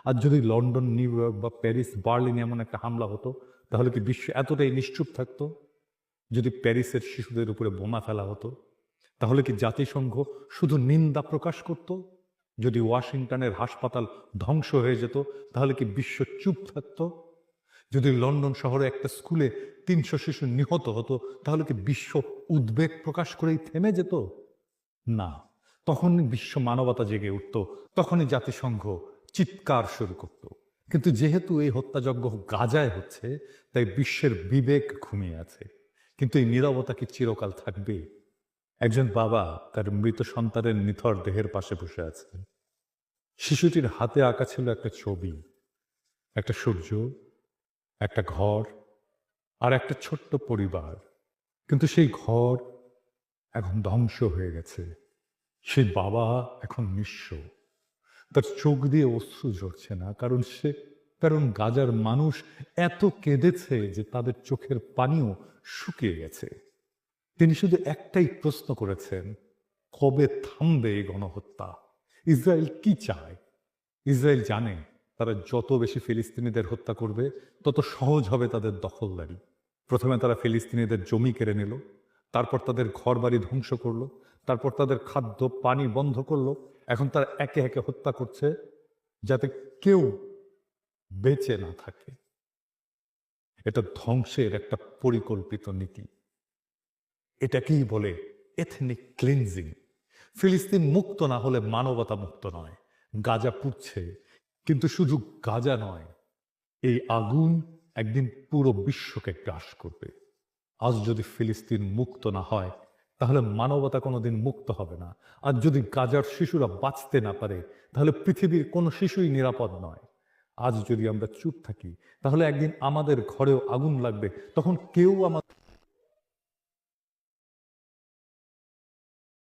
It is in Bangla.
আর যদি লন্ডন, নিউ ইয়র্ক বা প্যারিস, বার্লিনে এমন একটা হামলা হতো, তাহলে কি বিশ্ব এতটাই নিশ্চুপ থাকতো? যদি প্যারিসের শিশুদের উপরে বোমা ফেলা হতো, তাহলে কি জাতিসংঘ শুধু নিন্দা প্রকাশ করত? যদি ওয়াশিংটনের হাসপাতাল ধ্বংস হয়ে যেত, তাহলে কি বিশ্ব চুপ থাকতো? যদি লন্ডন শহরে একটা স্কুলে ৩০০ শিশু নিহত হতো, তাহলে কি বিশ্ব উদ্বেগ প্রকাশ করেই থেমে যেত? না, তখনই বিশ্ব মানবতা জেগে উঠত, তখনই জাতিসংঘ চিৎকার শুরু করত। কিন্তু যেহেতু এই হত্যাযজ্ঞ গাজায় হচ্ছে, তাই বিশ্বের বিবেক ঘুমিয়ে আছে। কিন্তু এই নীরবতা কি চিরকাল থাকবে? একজন বাবা তার মৃত সন্তানের নিথর দেহের পাশে বসে আছেন। শিশুটির হাতে আঁকা ছিল একটা ছবি, একটা সূর্য, একটা ঘর আর একটা ছোট্ট পরিবার। কিন্তু সেই ঘর এখন ধ্বংস হয়ে গেছে। সেই বাবা এখন নিঃস্ব। তার চোখ দিয়ে অশ্রু ঝরছে না, কারণ গাজার মানুষ এত কেঁদেছে যে তাদের চোখের পানিও শুকিয়ে গেছে। তিনি শুধু একটাই প্রশ্ন করেছেন, কবে থামবে এই গণহত্যা? ইসরায়েল কি চায়? ইসরায়েল জানে তারা যত বেশি ফিলিস্তিনিদের হত্যা করবে, তত সহজ হবে তাদের দখলদারি। প্রথমে তারা ফিলিস্তিনিদের জমি কেড়ে নিল, তারপর তাদের ঘরবাড়ি ধ্বংস করলো, তারপর তাদের খাদ্য পানি বন্ধ করলো। এখন তারা একে একে হত্যা করছে, যাতে কেউ বেঁচে না থাকে। এটা ধ্বংসের একটা পরিকল্পিত নীতি। এটাকেই বলে এথনিক ক্লিনজিং। ফিলিস্তিন মুক্ত না হলে মানবতা মুক্ত নয়। গাজা পুড়ছে, কিন্তু শুধু গাজা নয়, এই আগুন একদিন পুরো বিশ্বকে গ্রাস করবে। আজ যদি ফিলিস্তিন মুক্ত না হয়, তাহলে মানবতা কোনোদিন মুক্ত হবে না। আর যদি গাজার শিশুরা বাঁচতে না পারে, তাহলে পৃথিবীর কোনো শিশুই নিরাপদ নয়। আজ যদি আমরা চুপ থাকি, তাহলে একদিন আমাদের ঘরেও আগুন লাগবে, তখন কেউ আমাদের